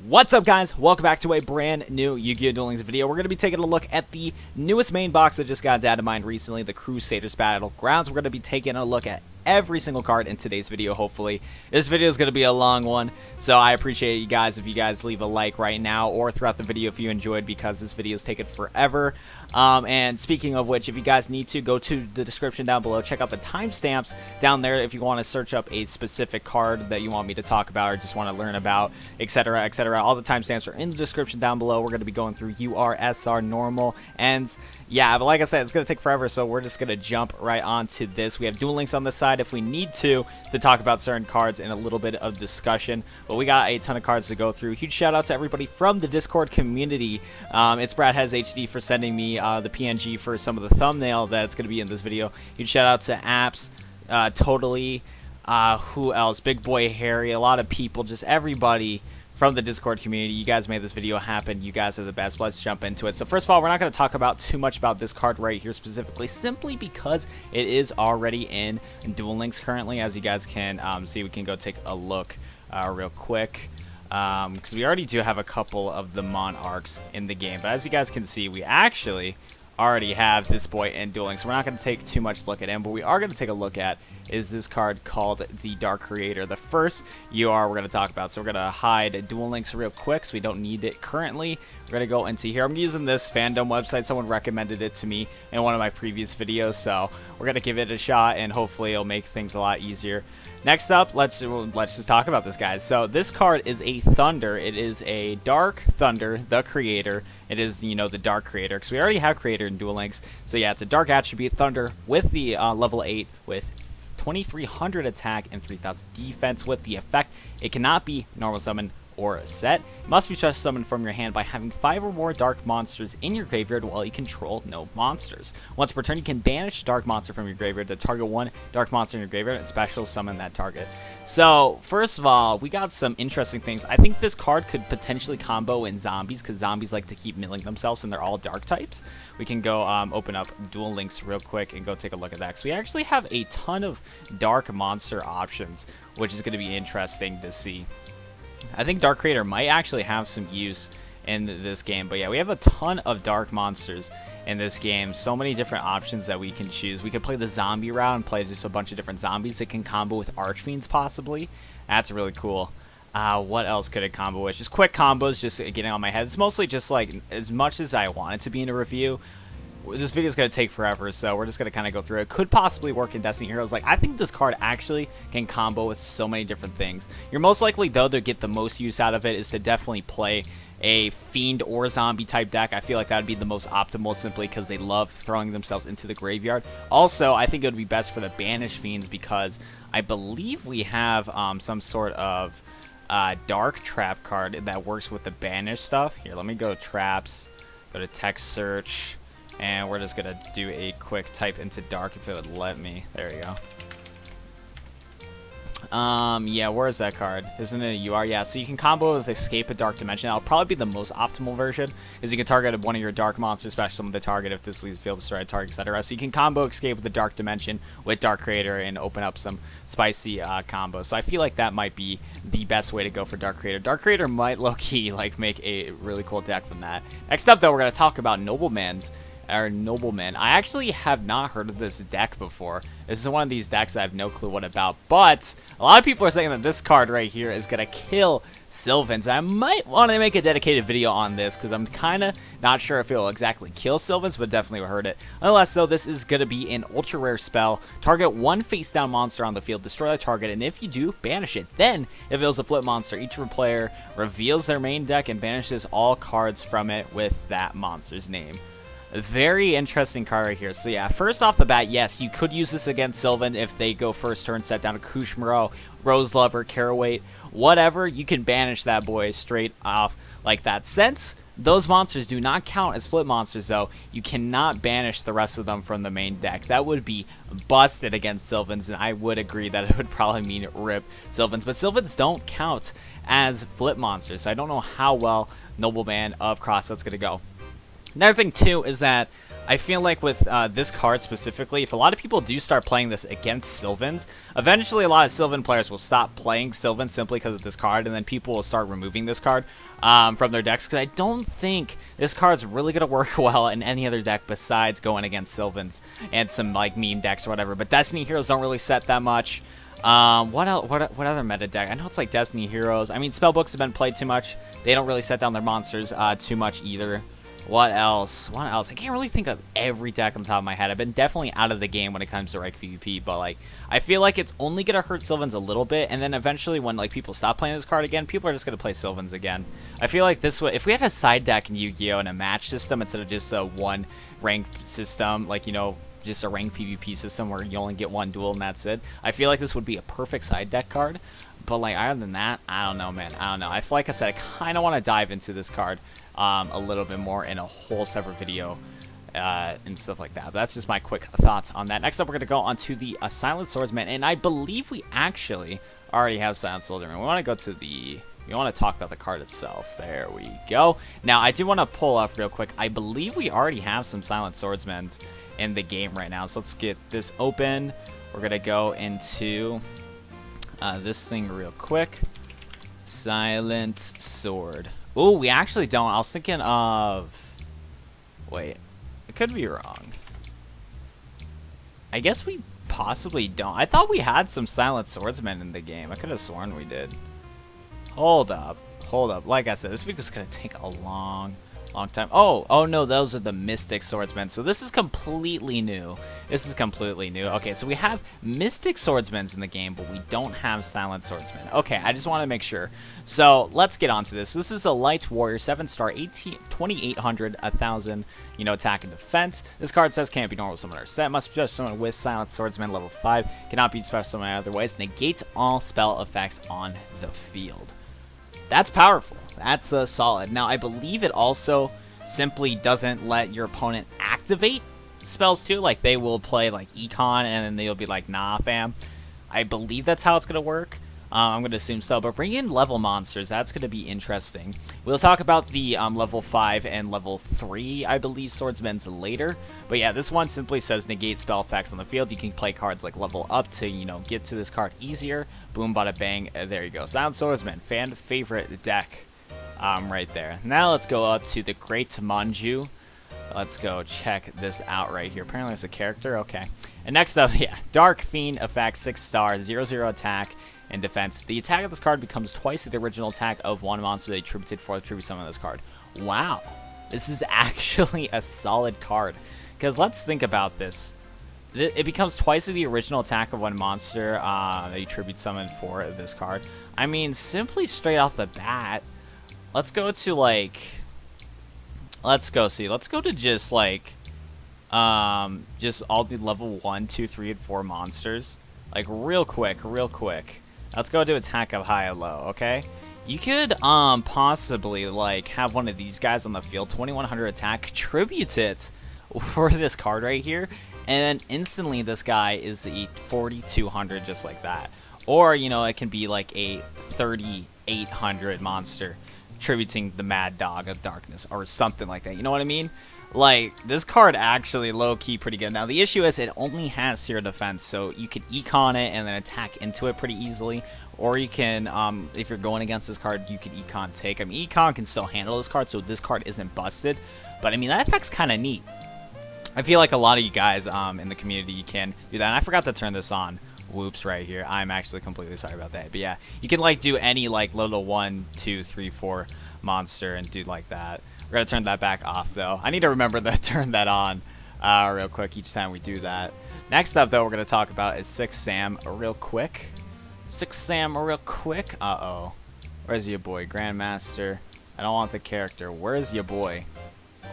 What's up, guys? Welcome back to a brand new Yu-Gi-Oh! Duel Links video. We're going to be taking a look at the newest main box that just got added to mine recently, the Crusaders Battlegrounds. We're going to be taking a look at every single card in today's video, hopefully. This video is going to be a long one, so I appreciate you guys if you guys leave a like right now or throughout the video if you enjoyed, because this video is taking forever. And speaking of which, if you guys need to, go to the description down below. Check out the timestamps down there if you want to search up a specific card that you want me to talk about or just want to learn about, etc., etc. All the timestamps are in the description down below. We're going to be going through URSR normal, and yeah, but like I said, it's going to take forever, so we're just going to jump right onto this. We have Duel Links on this side if we need to talk about certain cards and a little bit of discussion, but we got a ton of cards to go through. Huge shout out to everybody from the Discord community. It's Brad Has HD for sending me the PNG for some of the thumbnail that's going to be in this video. Huge shout out to Apps, Totally, who else? Big Boy Harry, a lot of people, just everybody from the Discord community. You guys made this video happen. You guys are the best. Let's jump into it. So first of all, we're not going to talk about too much about this card right here specifically, simply because it is already in Duel Links currently. As you guys can see, we can go take a look real quick, because we already do have a couple of the Monarchs in the game. But as you guys can see, we actually already have this boy in Duel Links, so we're not going to take too much look at him. But we are going to take a look at is this card called the Dark Creator, the first UR we're going to talk about. So we're going to hide Duel Links real quick so we don't need it currently. We're going to go into here. I'm using this fandom website. Someone recommended it to me in one of my previous videos, so we're going to give it a shot, and hopefully it'll make things a lot easier. Next up, let's just talk about this, guys. So this card is a Thunder. It is a Dark Thunder, the Creator. It is, you know, the Dark Creator, because we already have Creator in Duel Links. So yeah, it's a Dark attribute Thunder with the level 8 with 2300 attack and 3000 defense. With the effect, it cannot be normal summon or set. It must be just summoned from your hand by having 5 or more dark monsters in your graveyard while you control no monsters. Once per turn, you can banish a dark monster from your graveyard to target one dark monster in your graveyard and special summon that target. So first of all, we got some interesting things. I think this card could potentially combo in zombies, because zombies like to keep milling themselves and they're all dark types. We can go open up Duel Links real quick and go take a look at that, because we actually have a ton of dark monster options, which is going to be interesting to see. I think Dark Creator might actually have some use in this game. But yeah, we have a ton of dark monsters in this game. So many different options that we can choose. We could play the zombie route and play just a bunch of different zombies that can combo with Archfiends possibly. That's really cool. What else could it combo with? Just quick combos, just getting on my head. It's mostly just like, as much as I want it to be in a review, this video is going to take forever, so we're just going to kind of go through it. Could possibly work in Destiny Heroes. Like, I think this card actually can combo with so many different things. You're most likely, though, to get the most use out of it is to definitely play a Fiend or Zombie type deck. I feel like that would be the most optimal, simply because they love throwing themselves into the graveyard. Also, I think it would be best for the Banished Fiends, because I believe we have some sort of Dark Trap card that works with the Banished stuff. Here, let me go to Traps, go to Text Search, and we're just going to do a quick type into Dark if it would let me. There you go. Yeah, where is that card? Isn't it a UR? Yeah, so you can combo with Escape a Dark Dimension. That'll probably be the most optimal version, is you can target one of your dark monsters, especially some of the target if this leaves the field destroyed target, etc. So you can combo Escape with the Dark Dimension with Dark Creator and open up some spicy combos. So I feel like that might be the best way to go for Dark Creator. Dark Creator might low-key like make a really cool deck from that. Next up, though, we're going to talk about Nobleman. I actually have not heard of this deck before. This is one of these decks I have no clue what about, but a lot of people are saying that this card right here is going to kill Sylvans. I might want to make a dedicated video on this, because I'm kind of not sure if it will exactly kill Sylvans, but definitely will hurt it. Nonetheless, so this is going to be an ultra rare spell. Target one face down monster on the field, destroy the target, and if you do, banish it. Then, if it was a flip monster, each player reveals their main deck and banishes all cards from it with that monster's name. Very interesting card right here. So yeah, first off the bat, yes, you could use this against Sylvan if they go first turn, set down a Kushmaro, Rose Lover, Caraway, whatever. You can banish that boy straight off like that. Since those monsters do not count as flip monsters, though, you cannot banish the rest of them from the main deck. That would be busted against Sylvans, and I would agree that it would probably mean rip Sylvans. But Sylvans don't count as flip monsters, so I don't know how well Nobleman of Crossroads going to go. Another thing too is that I feel like with this card specifically, if a lot of people do start playing this against Sylvans, eventually a lot of Sylvan players will stop playing Sylvan simply because of this card, and then people will start removing this card from their decks, because I don't think this card's really going to work well in any other deck besides going against Sylvans and some like meme decks or whatever. But Destiny Heroes don't really set that much. What other meta deck? I know it's like Destiny Heroes. I mean, Spellbooks have been played too much. They don't really set down their monsters too much either. What else? What else? I can't really think of every deck on the top of my head. I've been definitely out of the game when it comes to rank PvP, but like I feel like it's only gonna hurt Sylvans a little bit, and then eventually when like people stop playing this card again, people are just gonna play Sylvans again. I feel like this would, if we had a side deck in Yu-Gi-Oh! And a match system instead of just a one ranked system, like, you know, just a ranked PvP system where you only get one duel and that's it, I feel like this would be a perfect side deck card. But like other than that, I don't know, man. I don't know. I feel like I said, I kind of want to dive into this card a little bit more in a whole separate video and stuff like that. But that's just my quick thoughts on that. Next up, we're going to go on to the Silent Swordsman, and I believe we actually already have Silent Swordsman. We want to go to the... We want to talk about the card itself. There we go. Now, I do want to pull up real quick. I believe we already have some Silent Swordsmen in the game right now. So let's get this open. We're going to go into this thing real quick. Silent Sword. Oh, we actually don't. I was thinking of... Wait. I could be wrong. I guess we possibly don't. I thought we had some Silent Swordsmen in the game. I could have sworn we did. Hold up. Hold up. Like I said, this video's going to take a long time. Oh no, those are the Mystic Swordsmen. So this is completely new. This is completely new. Okay, so we have Mystic Swordsmen in the game, but we don't have Silent Swordsmen. Okay, I just want to make sure. So let's get on to this. This is a Light Warrior, 7-star, 2800, 1000, you know, attack and defense. This card says can't be normal summoner set. Must be special summon with Silent Swordsman level 5. Cannot be special summon other ways. Negates all spell effects on the field. That's powerful. That's solid. Now, I believe it also simply doesn't let your opponent activate spells too. Like, they will play, like, Econ, and then they'll be like, nah, fam. I believe that's how it's going to work. I'm going to assume so. But bring in level monsters. That's going to be interesting. We'll talk about the level 5 and level 3, I believe, swordsmen's later. But yeah, this one simply says negate spell effects on the field. You can play cards like level up to, you know, get to this card easier. Boom, bada, bang. There you go. Silent Swordsman. Fan favorite deck right there. Now let's go up to the Great Manju. Let's go check this out right here. Apparently there's a character. Okay. And next up, yeah, Dark Fiend effect, 6-star, 0/0 attack and defense. The attack of this card becomes twice the original attack of one monster they attributed for the tribute summon of this card. Wow. This is actually a solid card. Because let's think about this. It becomes twice the original attack of one monster that you tribute summon for this card. I mean, simply straight off the bat, let's go to like... Let's go to just like... just all the level 1, 2, 3, and 4 monsters. Like, real quick. Let's go to attack of high and low, okay? You could possibly like have one of these guys on the field, 2100 attack, contribute it for this card right here, and then instantly this guy is a 4200 just like that. Or, you know, it can be like a 3800 monster tributing the Mad Dog of Darkness or something like that. You know what I mean? Like, this card actually low-key pretty good. Now, the issue is it only has 0 defense, so you could econ it and then attack into it pretty easily. Or you can, if you're going against this card, you can econ take. I mean, econ can still handle this card, so this card isn't busted. But, I mean, that effect's kind of neat. I feel like a lot of you guys in the community can do that. And I forgot to turn this on. Whoops, right here. I'm actually completely sorry about that. But, yeah, you can, like, do any, like, little 1, 2, 3, 4 monster and do like that. We're going to turn that back off, though. I need to remember to turn that on real quick each time we do that. Next up, though, we're going to talk about is 6 Sam real quick. 6 Sam real quick. Uh-oh. Where's your boy? Grandmaster. I don't want the character. Where's your boy?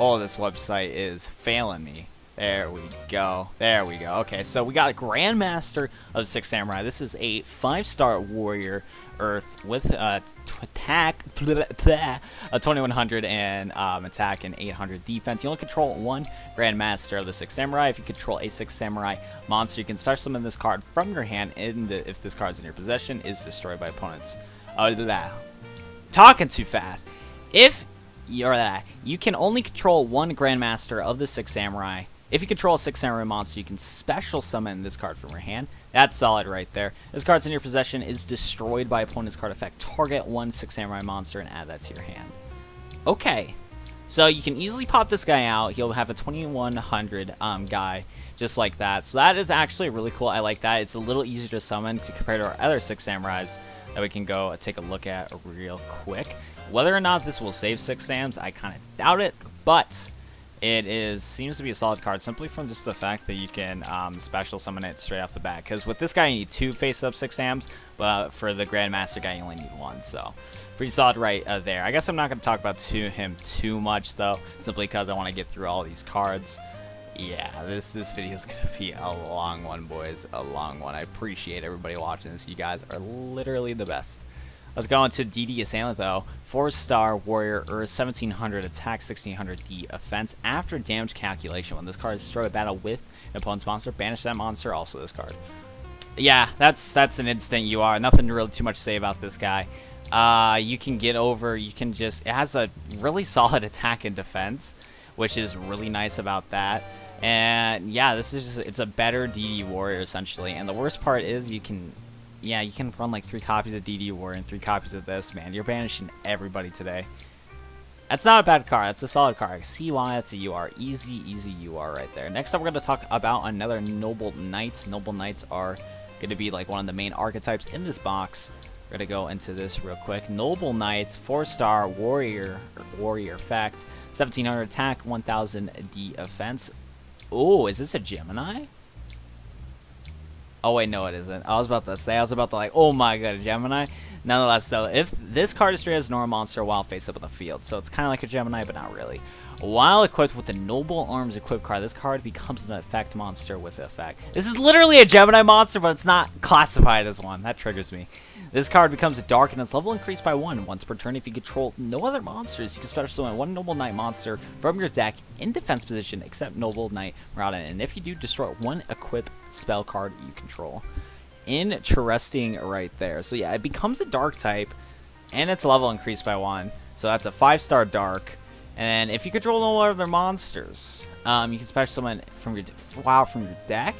Oh, this website is failing me. There we go. There we go. Okay, so we got a Grandmaster of 6 Samurai. This is a 5-star warrior Earth with attack, 2100 and attack and 800 defense. You only control 1 Grandmaster of the 6 Samurai. If you control a 6 Samurai monster, you can special summon this card from your hand, and if this card is in your possession, is destroyed by opponents. Talking too fast. If you can only control one Grandmaster of the 6 Samurai. If you control a 6 Samurai monster, you can special summon this card from your hand. That's solid right there. This card's in your possession is destroyed by opponent's card effect. Target one 6 Samurai monster and add that to your hand. Okay. So you can easily pop this guy out. He'll have a 2100 guy, just like that. So that is actually really cool. I like that. It's a little easier to summon compared to our other 6 Samurais that we can go take a look at real quick. Whether or not this will save 6 Sams, I kind of doubt it, but it seems to be a solid card simply from just the fact that you can special summon it straight off the bat. Because with this guy, you need 2 face-up 6 Sams, but for the Grandmaster guy, you only need 1. So pretty solid right there. I guess I'm not going to talk about him too much, though, simply because I want to get through all these cards. Yeah, this video is going to be a long one, boys. A long one. I appreciate everybody watching this. You guys are literally the best. Let's go into DD Assailant, though. 4-star Warrior Earth, 1700 attack, 1600 defense. After damage calculation, when this card is destroyed a battle with an opponent's monster, banish that monster, also this card. Yeah, that's an instant UR. Nothing really too much to say about this guy. You can get over, it has a really solid attack and defense, which is really nice about that. And yeah, it's a better DD Warrior, essentially. And the worst part is you can run like 3 copies of DD Warrior and 3 copies of this, man. You're banishing everybody today. That's not a bad card. That's a solid card. I see why it's a UR. Easy UR right there. Next up, we're going to talk about another Noble Knights. Noble Knights are going to be like one of the main archetypes in this box. We're going to go into this real quick. Noble Knights, 4-star Warrior effect, 1700 attack, 1000 defense. Oh, is this a Gemini? Oh, wait, no, it isn't. I was about to like, oh my god, a Gemini. Nonetheless, though, if this card is treated as a normal monster while face up on the field, so it's kind of like a Gemini, but not really. While equipped with the Noble Arms equipped card, this card becomes an effect monster with effect. This is literally a Gemini monster, but it's not classified as one. That triggers me. This card becomes dark and its level increased by 1 once per turn. If you control no other monsters, you can special summon 1 Noble Knight monster from your deck in defense position except Noble Knight Marauder. And if you do, destroy 1 equip spell card you control. Interesting right there. So yeah, it becomes a dark type and its level increased by 1. So that's a 5-star dark. And if you control no other monsters, you can special summon from your deck.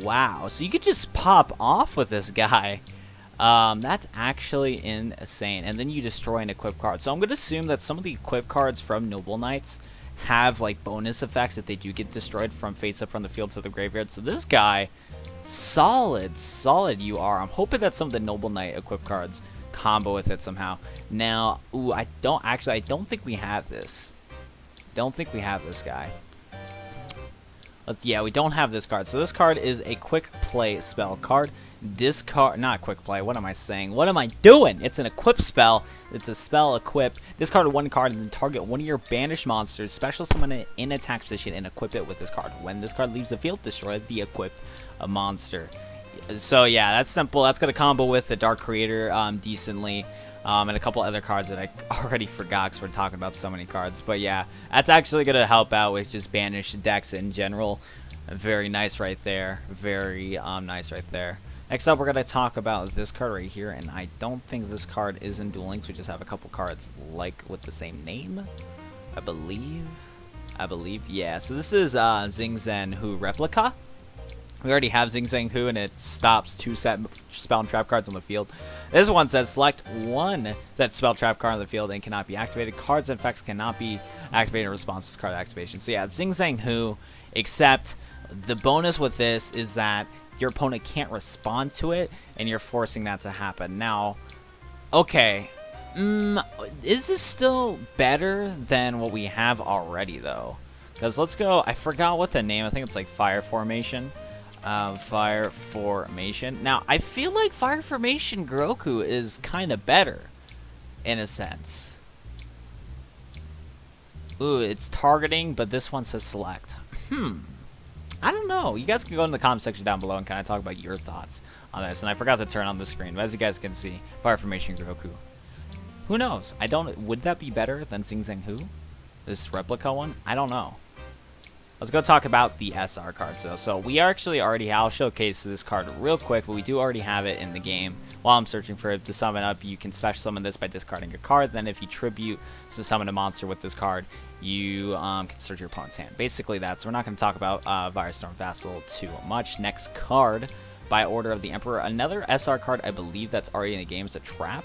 Wow, so you could just pop off with this guy. That's actually insane. And then you destroy an equipped card. So I'm going to assume that some of the equipped cards from Noble Knights have like bonus effects if they do get destroyed from face up from the field to the graveyard. So this guy, solid UR. I'm hoping that some of the Noble Knight equipped cards combo with it somehow. Now, I don't think we have this. Don't think we have this guy. Yeah, we don't have this card. So this card is a quick play spell card. This card, not quick play, what am I saying? What am I doing? It's an equip spell. It's a spell equip. Discard 1 card and then target one of your banished monsters, special summon it in attack position and equip it with this card. When this card leaves the field, destroy the equipped monster. So yeah, that's simple. That's going to combo with the Dark Creator decently. And a couple other cards that I already forgot because we're talking about so many cards. But yeah, that's actually going to help out with just banished decks in general. Very nice right there. Very nice right there. Next up, we're going to talk about this card right here. And I don't think this card is in Duel Links. We just have a couple cards like with the same name, I believe. Yeah, so this is Xing Zhen Hu Replica. We already have Xing Zhen Hu, and it stops 2 set spell and trap cards on the field. This one says select 1 set spell trap card on the field and cannot be activated. Cards and effects cannot be activated in response to card activation. So yeah, Xing Zhen Hu, except the bonus with this is that your opponent can't respond to it, and you're forcing that to happen. Now, okay, is this still better than what we have already, though? Because let's go, I forgot what the name, I think it's like Fire Formation. Fire Formation. Now, I feel like Fire Formation Groku is kind of better, in a sense. Ooh, it's targeting, but this one says select. I don't know. You guys can go in the comment section down below and kind of talk about your thoughts on this. And I forgot to turn on the screen, but as you guys can see, Fire Formation Groku. Who knows? Would that be better than Xing Zhen Hu? This replica one? I don't know. Let's go talk about the SR cards, though. So we actually already have, I'll showcase this card real quick, but we do already have it in the game. While I'm searching for it, to summon up, you can special summon this by discarding a card. Then if you tribute to summon a monster with this card, you can search your opponent's hand. Basically that. So we're not going to talk about Firestorm Vassal too much. Next card, by order of the Emperor. Another SR card, I believe that's already in the game, is a trap.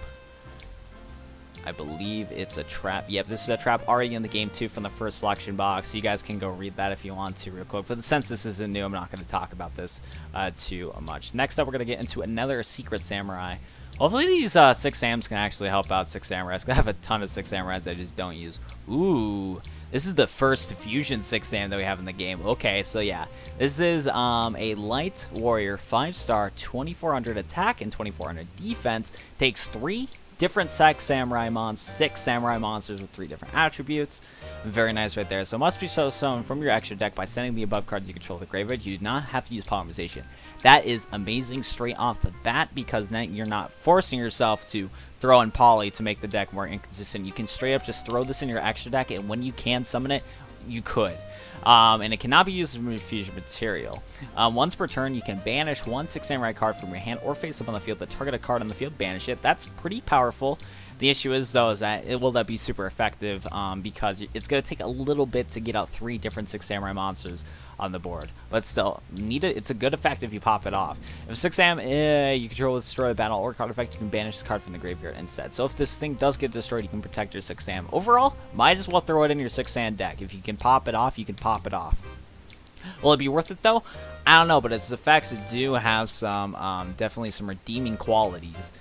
I believe it's a trap. Yep, this is a trap already in the game too from the first selection box. You guys can go read that if you want to real quick. But since this isn't new, I'm not going to talk about this too much. Next up, we're going to get into another Secret Samurai. Hopefully these 6 Sams can actually help out 6 Samurais. I have a ton of 6 Samurais I just don't use. Ooh, this is the first Fusion 6 Sam that we have in the game. Okay, so yeah. This is a Light Warrior 5-star, 2400 attack and 2400 defense. Takes 3 different 6 samurai monsters with 3 different attributes. Very nice right there. So must be shown from your extra deck by sending the above cards you control to the graveyard. You do not have to use polymerization. That is amazing straight off the bat, because then you're not forcing yourself to throw in poly to make the deck more inconsistent. You can straight up just throw this in your extra deck, and when you can summon it, you could. And it cannot be used as fusion material. Once per turn, you can banish 1 6 Samurai card from your hand or face up on the field to target a card on the field, banish it. That's pretty powerful. The issue is, though, is that will that be super effective, because it's going to take a little bit to get out 3 different 6 Samurai monsters on the board. But still, it's a good effect if you pop it off. If 6 Sam you control will destroy a battle or card effect, you can banish the card from the graveyard instead. So if this thing does get destroyed, you can protect your 6 Sam. Overall, might as well throw it in your 6 Sam deck. If you can pop it off, you can pop it off. Will it be worth it, though? I don't know, but its effects do have some, definitely some redeeming qualities.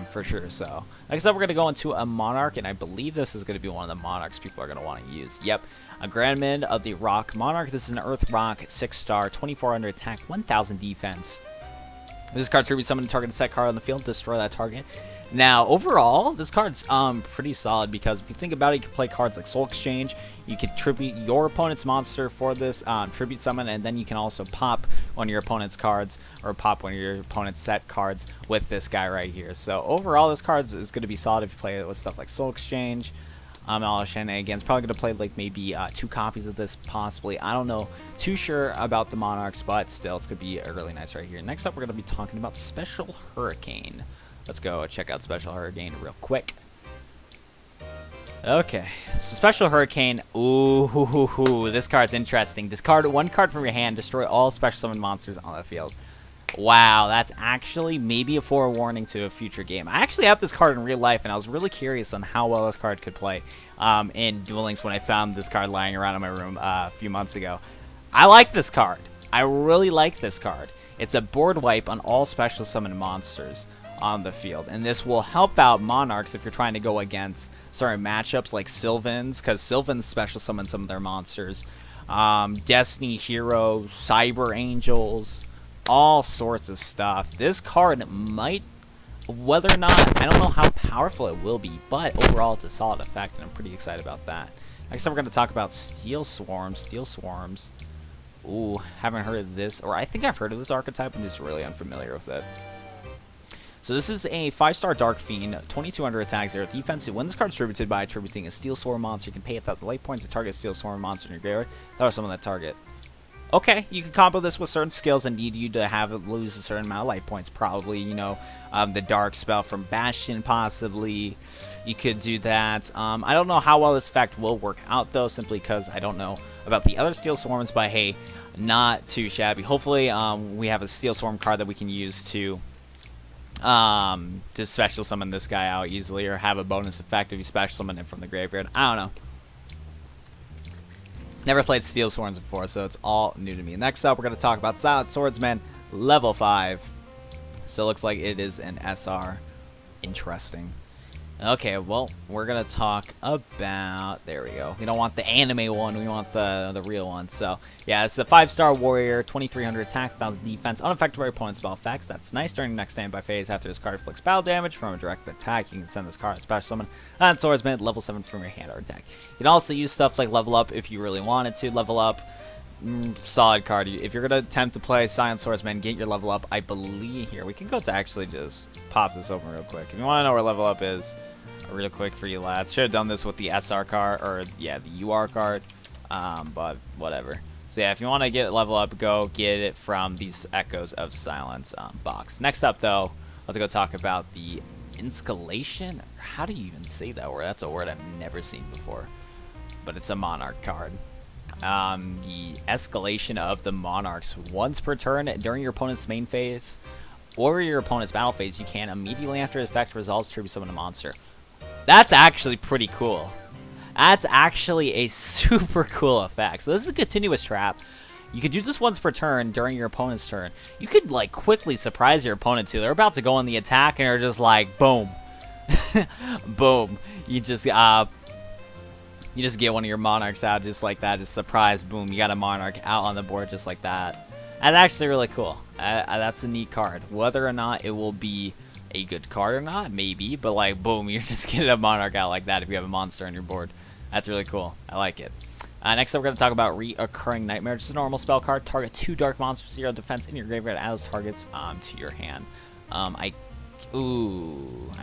For sure. So next up, we're going to go into a Monarch, and I believe this is going to be one of the Monarchs people are going to want to use. Yep, a Grandmid of the Rock Monarch. This is an Earth Rock 6-star, 2400 attack, 1000 defense. This card tribute summon a targeted set card on the field, destroy that target. Now, overall, this card's pretty solid, because if you think about it, you can play cards like Soul Exchange. You can tribute your opponent's monster for this tribute summon, and then you can also pop one of your opponent's cards, or pop one of your opponent's set cards with this guy right here. So overall, this card is going to be solid if you play it with stuff like Soul Exchange. And all the shenanigans. Probably going to play like maybe 2 copies of this, possibly. I don't know too sure about the Monarchs, but still, it's going to be really nice right here. Next up, we're going to be talking about Special Hurricane. Let's go check out Special Hurricane real quick. Okay, so Special Hurricane. Ooh, this card's interesting. Discard 1 card from your hand, destroy all special summon monsters on the field. Wow, that's actually maybe a forewarning to a future game. I actually have this card in real life, and I was really curious on how well this card could play in Duel Links when I found this card lying around in my room a few months ago. I like this card. I really like this card. It's a board wipe on all special summon monsters on the field, and this will help out Monarchs if you're trying to go against certain matchups like Sylvans, because Sylvans special summon some of their monsters, Destiny Hero, Cyber Angels, all sorts of stuff. This card might, whether or not, I don't know how powerful it will be, but overall it's a solid effect, and I'm pretty excited about that. Next up, we're going to talk about Steel Swarms. Steel Swarms. Ooh, haven't heard of this, or I think I've heard of this archetype, I'm just really unfamiliar with it. So this is a 5-star Dark Fiend, 2200 attack, 0 defense. When this card is tributed by attributing a Steel Swarm monster, you can pay 1,000 life points to target Steel Swarm monster in your graveyard. That are some of that target. Okay, you can combo this with certain skills and need you to have it lose a certain amount of life points. Probably, you know, the Dark Spell from Bastion, possibly. You could do that. I don't know how well this effect will work out, though, simply because I don't know about the other Steel Swarms, but hey, not too shabby. Hopefully, we have a Steel Swarm card that we can use to special summon this guy out easily, or have a bonus effect if you special summon it from the graveyard. I don't know. Never played Steel Swords before, so it's all new to me. Next up, we're going to talk about Silent Swordsman, level 5. So it looks like it is an SR. Interesting. Okay, well, we're going to talk about... There we go. We don't want the anime one. We want the real one. So, yeah, it's a 5-star warrior, 2300 attack, 1000 defense, unaffected by your opponent's spell effects. That's nice. During the next standby phase, after this card inflicts battle damage from a direct attack, you can send this card to special summon and Swordsman, level 7 from your hand or deck. You can also use stuff like level up if you really wanted to. Level up, solid card. If you're going to attempt to play Silent Swordsman, get your level up. I believe here, we can go to actually just pop this open real quick. If you want to know where level up is, real quick for you lads. Should have done this with the SR card, or yeah, the UR card, but whatever. So yeah, if you want to get level up, go get it from these Echoes of Silence box. Next up, though, let's go talk about the Escalation. How do you even say that word? That's a word I've never seen before. But it's a Monarch card. The Escalation of the Monarchs. Once per turn during your opponent's main phase or your opponent's battle phase, you can immediately after the effect resolves tribute summon a monster. That's actually pretty cool. That's actually a super cool effect. So this is a continuous trap. You could do this once per turn during your opponent's turn. You could like quickly surprise your opponent too. They're about to go on the attack and they're just like boom. Boom. You just get one of your Monarchs out just like that. Just surprise, boom. You got a Monarch out on the board just like that. That's actually really cool. That's a neat card. Whether or not it will be a good card or not, maybe. But like, boom, you're just getting a Monarch out like that if you have a monster on your board. That's really cool. I like it. Next up, we're going to talk about Reoccurring Nightmare. Just a normal spell card. Target 2 dark monsters, 0 defense in your graveyard. Add those targets to your hand. I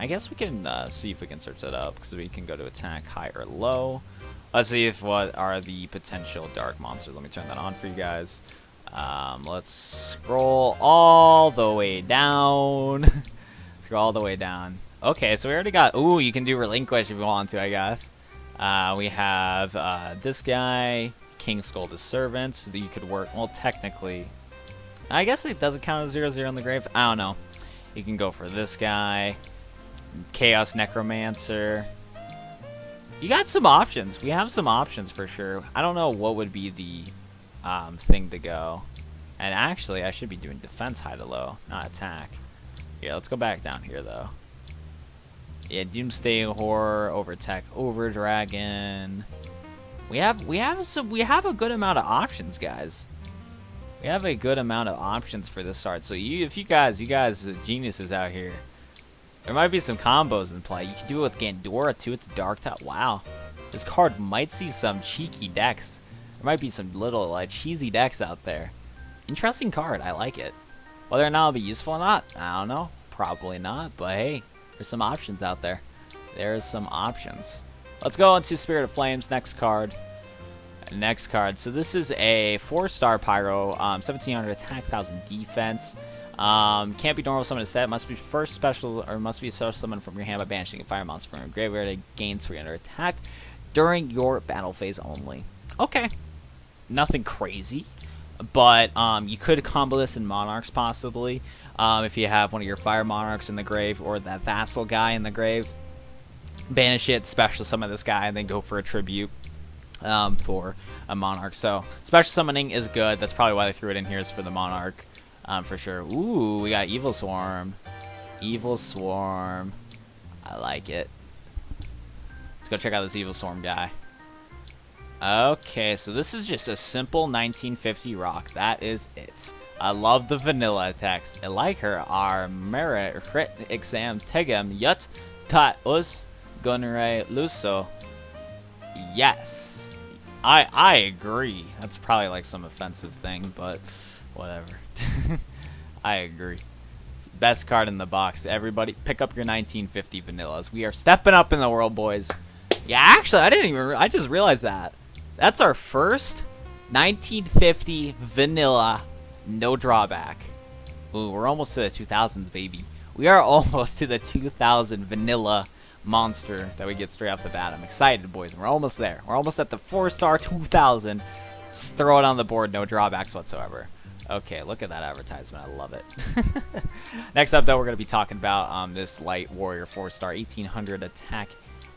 guess we can see if we can search that up because we can go to attack high or low. Let's see if what are the potential dark monsters. Let me turn that on for you guys. Let's scroll all the way down. Scroll all the way down. Okay, so we already got. Ooh, you can do Relinquish if you want to, I guess. We have this guy, King Skull the Servant, so that you could work. Well, technically, I guess it doesn't count as 0/0 on the grave. I don't know. You can go for this guy, Chaos Necromancer. You got some options. We have some options for sure. I don't know what would be the thing to go. And actually, I should be doing defense high to low, not attack. Yeah, let's go back down here though. Yeah, Doomsday Horror, Overtech, Overdragon. We have a good amount of options, guys. We have a good amount of options for this art. So if you guys are geniuses out here. There might be some combos in play. You can do it with Gandora too. It's Dark Top. Wow. This card might see some cheeky decks. There might be some little cheesy decks out there. Interesting card. I like it. Whether or not it'll be useful or not, I don't know. Probably not. But hey, there's some options out there. There's some options. Let's go into Spirit of Flames. Next card. Next card. So this is a 4-star Pyro. 1700 attack, 1000 defense. Can't be normal summon a set. Must be special summon from your hand by banishing a fire monster from your graveyard. It gains 300 attack during your battle phase only. Okay. Nothing crazy. But you could combo this in Monarchs possibly. If you have one of your Fire Monarchs in the grave or that Vassal guy in the grave. Banish it, special summon this guy, and then go for a tribute for a Monarch. So special summoning is good. That's probably why they threw it in here, is for the Monarch. For sure. Ooh, we got Evil Swarm. Evil Swarm. I like it. Let's go check out this Evil Swarm guy. Okay, so this is just a simple 1950 rock. That is it. I love the vanilla attacks. I like her. Our merit crit exam tegem yut ta us gunre luso. Yes. I agree. That's probably like some offensive thing, but whatever. I agree. Best card in the box. Everybody pick up your 1950 vanillas. We are stepping up in the world, boys. Yeah, actually, I just realized that. That's our first 1950 vanilla, no drawback. Ooh, we're almost to the 2000s, baby. We are almost to the 2000 vanilla monster that we get straight off the bat. I'm excited, boys. We're almost there. We're almost at the 4-star 2000. Just throw it on the board, no drawbacks whatsoever. Okay, look at that advertisement. I love it. Next up, though, we're going to be talking about this Light Warrior 4-star, 1800 attack,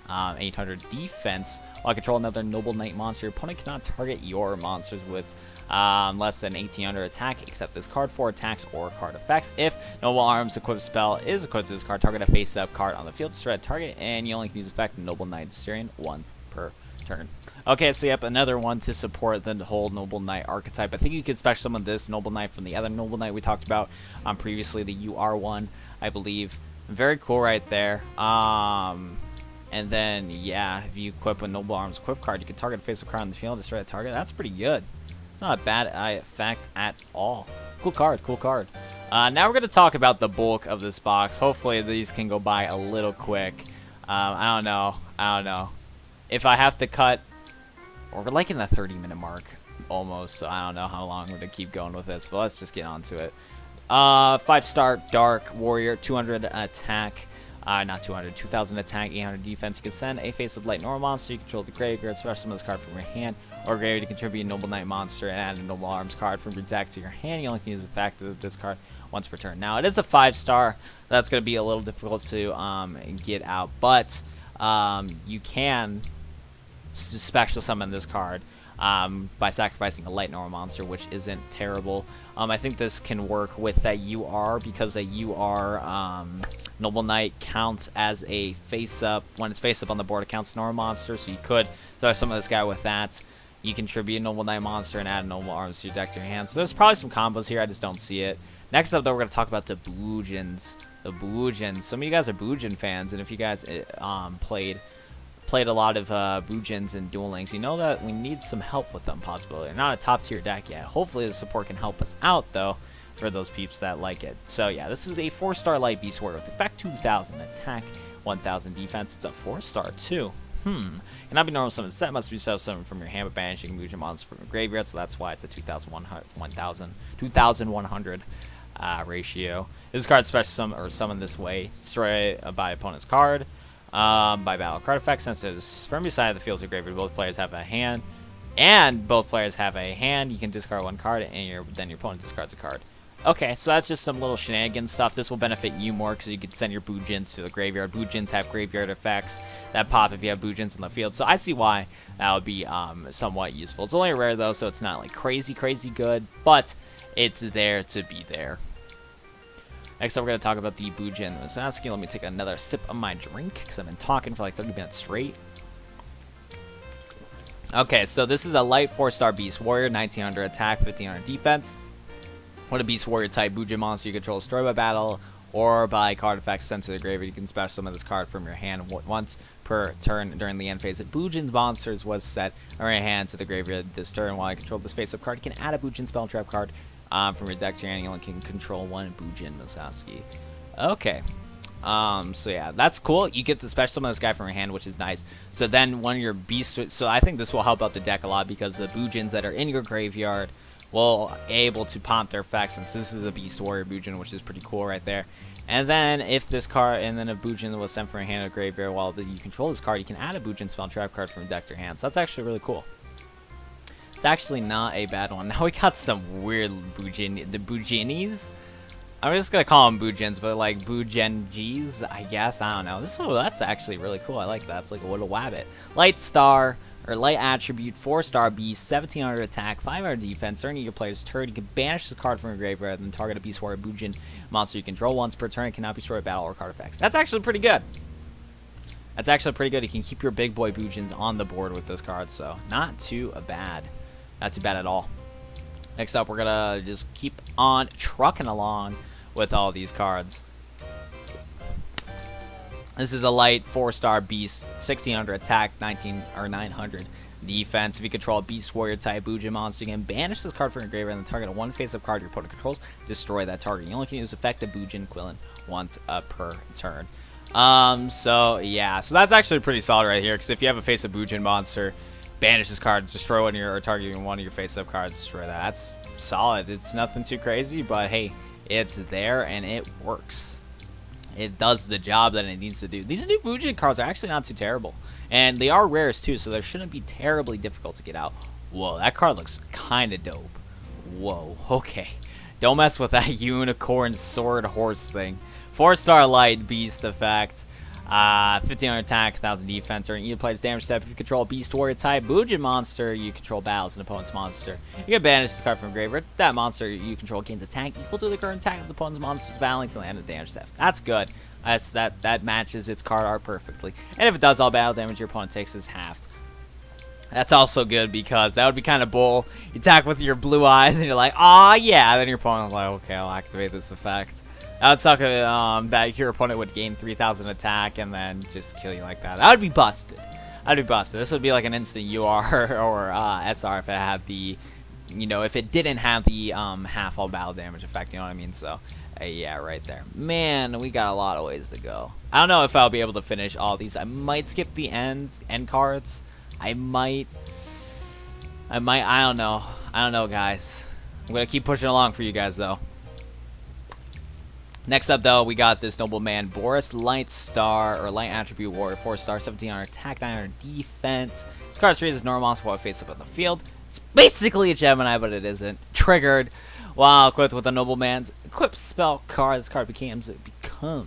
800 defense. While I control another Noble Knight monster, your opponent cannot target your monsters with less than 1800 attack, except this card, 4 attacks or card effects. If Noble Arms equipped spell is equipped to this card, target a face-up card on the field, destroy a target, and you only can use effect Noble Knight Astarion once per turn. Okay, so yep, another one to support the whole Noble Knight archetype. I think you could special summon this Noble Knight from the other Noble Knight we talked about previously, the UR one, I believe. Very cool right there. And then, yeah, if you equip a Noble Arms equip card, you can target a face-up card on the field, destroy a target. That's pretty good. It's not a bad effect at all. Cool card, cool card. Now we're going to talk about the bulk of this box. Hopefully these can go by a little quick. I don't know. If I have to cut, or we're like in the 30-minute mark. almost, so I don't know how long we're going to keep going with this, but let's just get on to it. 5-star Dark Warrior, 200 attack. Not 200, 2,000 attack, 800 defense. You can send a face-up light normal monster. You control the graveyard, special summon this card from your hand or graveyard. You contribute a Noble Knight monster and add a Noble Arms card from your deck to your hand. You only can use the fact of this card once per turn. Now, it is a 5-star. That's going to be a little difficult to get out, but you can special summon this card by sacrificing a light normal monster, which isn't terrible. I think this can work with that UR, because a UR Noble Knight counts as a face-up. When it's face-up on the board, it counts as a normal monster, so you could throw some of this guy with that. You contribute a Noble Knight monster and add a Noble Arms to your deck to your hand. So there's probably some combos here, I just don't see it. Next up, though, we're going to talk about the Boojins. The Boojins. Some of you guys are Boojin fans, and if you guys played a lot of Boojins and Duel Links, you know that we need some help with them, possibly. They're not a top-tier deck yet. Hopefully the support can help us out, though, for those peeps that like it. So, yeah, this is a 4-star Light Beast Warrior with effect 2,000 attack, 1,000 defense. It's a 4-star, too. Cannot be normal summoned. Set must be self-summoned from your hand, but banishing Boojin monsters from your graveyard, so that's why it's a 2,100 ratio. This card special summon this way. Destroy by opponent's card. By battle card effects, since it's from your side of the field to graveyard, both players have a hand, and both players have a hand. You can discard one card, and then your opponent discards a card. Okay, so that's just some little shenanigans stuff. This will benefit you more because you can send your Boojins to the graveyard. Boojins have graveyard effects that pop if you have Boojins in the field, so I see why that would be somewhat useful. It's only rare though, so it's not like crazy good, but it's there to be there. Next up, we're going to talk about the Boojin Musashi. Let me take another sip of my drink, because I've been talking for like 30 minutes straight. Okay, so this is a light 4-star Beast Warrior, 1,900 attack, 1,500 defense. When a Beast Warrior type Boojin monster you control destroyed by battle or by card effects sent to the graveyard, you can special summon this card from your hand once per turn during the end phase. If Boojin's monsters was set or your hand to the graveyard this turn while you control this face-up card, you can add a Boojin spell trap card from your deck to your hand. You only can control one Boojin Musashi. Okay. So yeah, that's cool. You get the special summon this guy from your hand, which is nice. So then when your beast, so I think this will help out the deck a lot, because the Boojins that are in your graveyard will able to pump their effects, since this is a Beast Warrior Boojin, which is pretty cool right there. And then if this card, and then a Boojin was sent from your hand to the graveyard while you control this card, you can add a Boojin spell trap card from your deck to your hand. So that's actually really cool. It's actually not a bad one. Now we got some weird Boojin, the Boojinis. I'm just gonna call them Boojins, but like Boojenjis, I guess. I don't know. That's actually really cool. I like that. It's like a little wabbit. Light star or light attribute, 4-star beast, 1,700 attack, 500 defense. During your player's turn, you can banish the card from your graveyard and target a Beast Warrior Boojin monster you control once per turn. It cannot be destroyed by battle or card effects. That's actually pretty good. That's actually pretty good. You can keep your big boy Boojins on the board with this card, so not too bad. Not too bad at all. Next up, we're gonna just keep on trucking along with all these cards. This is a light 4-star beast, 1,600 attack, 900 defense. If you control a Beast Warrior type Boojin monster, you can banish this card from your graveyard and target a one face-up card your opponent controls. Destroy that target. You only can use effective Boojin equivalent once per turn. So yeah, so that's actually pretty solid right here, because if you have a face-up Boojin monster, banish this card, destroy one of your, or target one of your face-up cards, destroy that. That's solid. It's nothing too crazy, but hey, it's there and it works. It does the job that it needs to do. These new Boojin cards are actually not too terrible, and they are rares too, so they shouldn't be terribly difficult to get out. Whoa, that card looks kind of dope. Whoa, okay. Don't mess with that unicorn sword horse thing. 4-star light beast effect. 1,500 attack, 1,000 defense. During either player's damage step, if you control a Beast Warrior type Boojin monster, you control battles an opponent's monster. You can banish this card from graveyard. That monster you control gains attack equal to the current attack of the opponent's monster's battling until the end of the damage step. That's good. That matches its card art perfectly. And if it does all battle damage your opponent takes is halved. That's also good, because that would be kind of bull. You attack with your blue eyes and you're like, aw yeah, then your opponent's like, okay, I'll activate this effect. That would suck that your opponent would gain 3,000 attack and then just kill you like that. That would be busted. That would be busted. This would be like an instant UR or SR if it had the, you know, if it didn't have the half all battle damage effect, you know what I mean? So, yeah, right there. Man, we got a lot of ways to go. I don't know if I'll be able to finish all these. I might skip the end cards. I might I don't know. I don't know, guys. I'm going to keep pushing along for you guys, though. Next up, though, we got this nobleman, Boris Light Star, or Light Attribute Warrior, 4-star, 1700 attack, 900 defense. This card's free as normal monster while face up on the field. It's basically a Gemini, but it isn't. Triggered while equipped with a nobleman's equip spell card. This card becomes an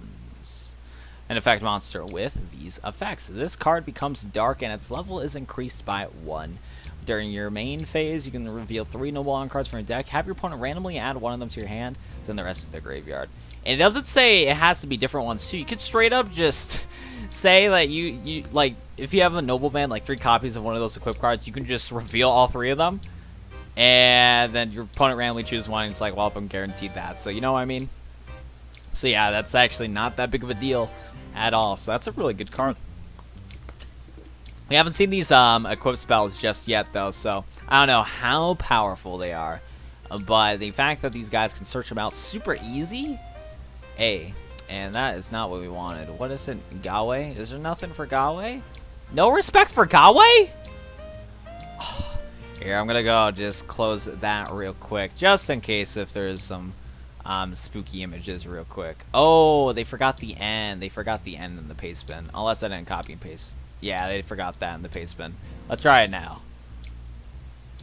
effect monster with these effects. This card becomes dark, and its level is increased by 1. During your main phase, you can reveal 3 Nobleman cards from your deck. Have your opponent randomly add one of them to your hand, then the rest to the graveyard. And it doesn't say it has to be different ones too. You could straight up just say that you like, if you have a nobleman, like 3 copies of one of those equipped cards, you can just reveal all 3 of them, and then your opponent randomly chooses one, and it's like, well, I'm guaranteed that. So you know what I mean? So yeah, that's actually not that big of a deal at all. So that's a really good card. We haven't seen these equipped spells just yet, though, so I don't know how powerful they are. But the fact that these guys can search them out super easy, and that is not what we wanted. What is it? Gawe? Is there nothing for Gawe? No respect for Gawe? Oh, here, I'm gonna go just close that real quick, just in case if there's some spooky images real quick. Oh, they forgot the end. They forgot the end in the paste bin. Unless I didn't copy and paste. Yeah, they forgot that in the paste bin. Let's try it now.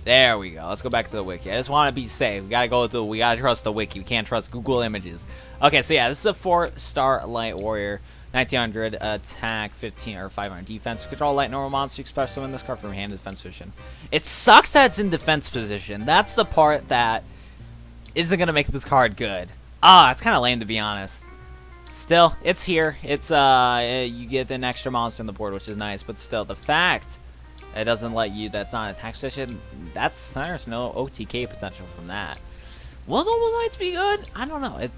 There we go. Let's go back to the wiki. I just want to be safe. We gotta trust the wiki. We can't trust Google Images. Okay, so yeah, this is a 4-star light warrior, 1900 attack, 15 or 500 defense. Control light normal monster. You can summon this card from hand defense position. It sucks that it's in defense position. That's the part that isn't gonna make this card good. It's kind of lame, to be honest. Still, it's here. It's you get an extra monster on the board, which is nice. But still, the fact it doesn't let you, that's not an attack position, there's no OTK potential from that. Will Noble Knights be good? I don't know.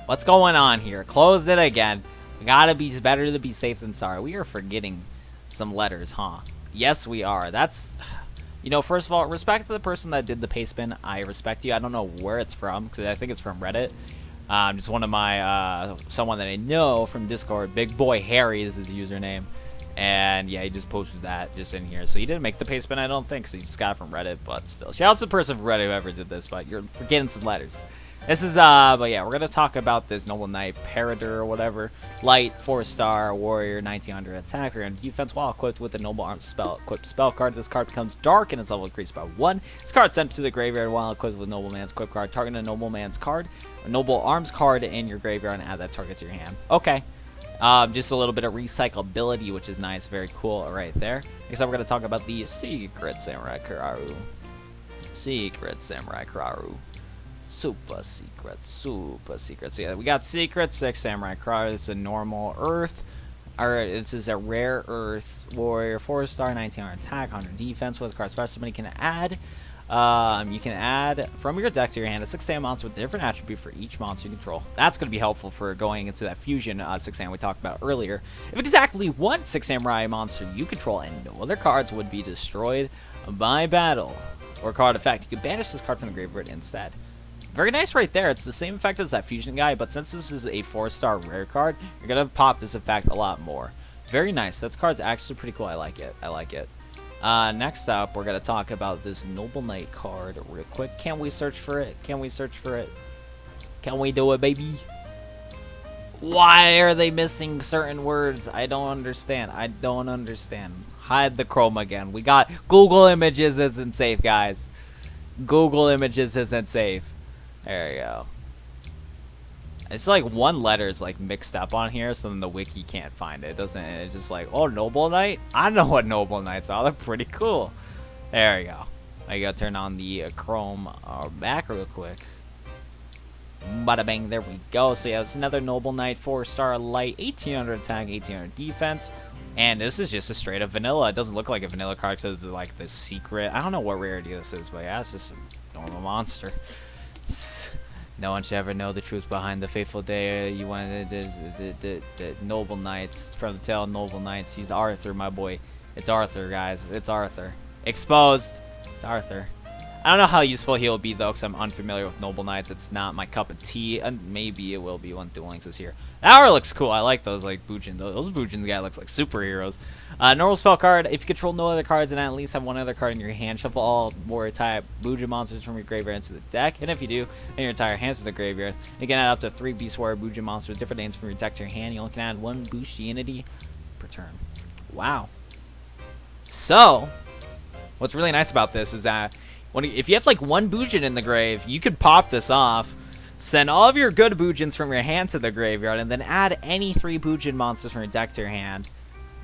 What's going on here? Closed it again. Gotta be better to be safe than sorry. We are forgetting some letters, huh? Yes, we are. That's, you know, first of all, respect to the person that did the paste bin. I respect you. I don't know where it's from, because I think it's from Reddit. Just one of my, someone that I know from Discord. Big Boy Harry is his username. And yeah, he just posted that just in here. So he didn't make the paste bin, I don't think. So he just got it from Reddit, but still. Shout out to the person from Reddit whoever did this, but you're forgetting some letters. This is, but yeah, we're going to talk about this Noble Knight, Parador or whatever. Light, 4-star, warrior, 1900 attack, 300 defense, while equipped with the Noble Arms spell. Equipped spell card. This card becomes dark and its level increased by 1. This card sent to the graveyard while equipped with Nobleman's equipped card. Target a Nobleman's card, a Noble Arms card in your graveyard, and add that target to your hand. Okay. Just a little bit of recyclability, which is nice. Very cool right there. Next up, we're going to talk about the Secret Samurai Kararu. Secret Samurai Kararu. Super secret, super secret. So yeah, we got Secret 6 Samurai Kararu. It's a normal Earth. This is a rare Earth warrior, 4-star, 1900 attack, 100 defense. With card special, somebody can add. You can add from your deck to your hand a 6-man monster with a different attribute for each monster you control. That's going to be helpful for going into that fusion 6-man we talked about earlier. If exactly one 6 samurai monster you control and no other cards would be destroyed by battle or card effect, you can banish this card from the graveyard instead. Very nice right there. It's the same effect as that fusion guy, but since this is a 4-star rare card, you're going to pop this effect a lot more. Very nice. That card's actually pretty cool. I like it. I like it. Next up, we're going to talk about this Noble Knight card real quick. Can we search for it? Can we search for it? Can we do it, baby? Why are they missing certain words? I don't understand. I don't understand. Hide the Chrome again. We got Google Images isn't safe, guys. Google Images isn't safe. There you go. It's like one letter is like mixed up on here, so then the wiki can't find it. It doesn't. It's just like, oh, Noble Knight. I know what Noble Knights are. They're pretty cool. There you go. I gotta turn on the Chrome back real quick. Bada bang. There we go. So yeah, it's another Noble Knight, 4-star light, 1800 attack, 1800 defense. And this is just a straight up vanilla. It doesn't look like a vanilla card because it's like the secret. I don't know what rarity this is, but yeah, it's just a normal monster. No one should ever know the truth behind the fateful day. You wanted the Noble Knights from the tale of Noble Knights. He's Arthur, my boy. It's Arthur, guys. It's Arthur. Exposed. It's Arthur. I don't know how useful he'll be, though, because I'm unfamiliar with Noble Knights. It's not my cup of tea, and maybe it will be when Duel Links is here. That aura looks cool. I like those, like, Bujin. Those Bujin guy looks like superheroes. Normal spell card. If you control no other cards and at least have one other card in your hand, shuffle all warrior type Bujin monsters from your graveyard into the deck. And if you do, then your entire hand to the graveyard. You can add up to 3 Beast Warrior Bujin monsters with different names from your deck to your hand. You only can add 1 Boost Unity per turn. Wow. So, what's really nice about this is that if you have like 1 Bujin in the grave, you could pop this off, send all of your good Bujins from your hand to the graveyard, and then add any 3 Bujin monsters from your deck to your hand.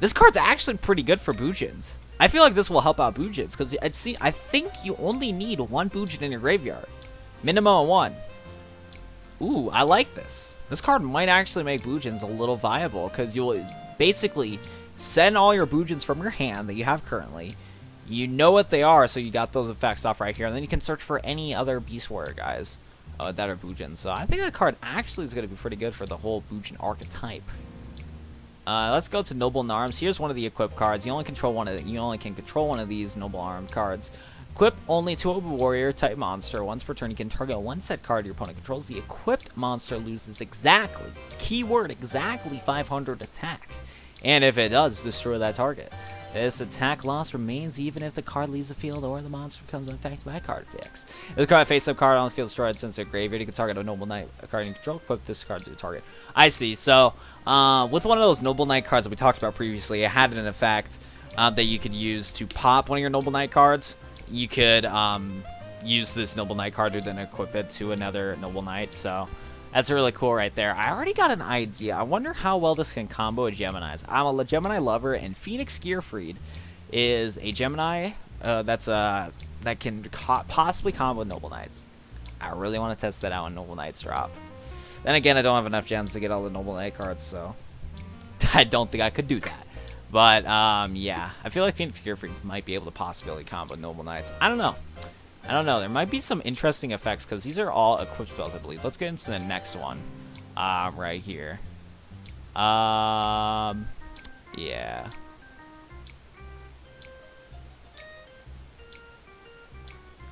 This card's actually pretty good for Bujins. I feel like this will help out Bujins, because I think you only need 1 Bujin in your graveyard. Minimum of 1. Ooh, I like this. This card might actually make Bujins a little viable, because you'll basically send all your Bujins from your hand that you have currently. You know what they are, so you got those effects off right here. And then you can search for any other Beast Warrior guys that are Bujin. So I think that card actually is going to be pretty good for the whole Bujin archetype. Let's go to Noble Arms. Here's one of the equip cards. You only can control one of these Noble Arm cards. Equip only to a warrior type monster. Once per turn, you can target 1 set card your opponent controls. The equipped monster loses exactly, keyword exactly, 500 attack. And if it does, destroy that target. This attack loss remains even if the card leaves the field or the monster becomes unaffected by a card effects. If the card face-up card on the field destroyed since their graveyard, you can target a Noble Knight, a card you control, equip this card to the target. I see. So, with one of those Noble Knight cards that we talked about previously, it had an effect that you could use to pop one of your Noble Knight cards. You could use this Noble Knight card to then equip it to another Noble Knight. So, that's really cool right there. I already got an idea. I wonder how well this can combo a Gemini's. I'm a Gemini lover, and Phoenix Gearfried is a Gemini that can possibly combo Noble Knights. I really want to test that out when Noble Knights drop. Then again, I don't have enough gems to get all the Noble Knight cards, so I don't think I could do that. But, yeah. I feel like Phoenix Gearfried might be able to possibly combo Noble Knights. I don't know. There might be some interesting effects because these are all equipped spells, I believe. Let's get into the next one. Right here. Yeah.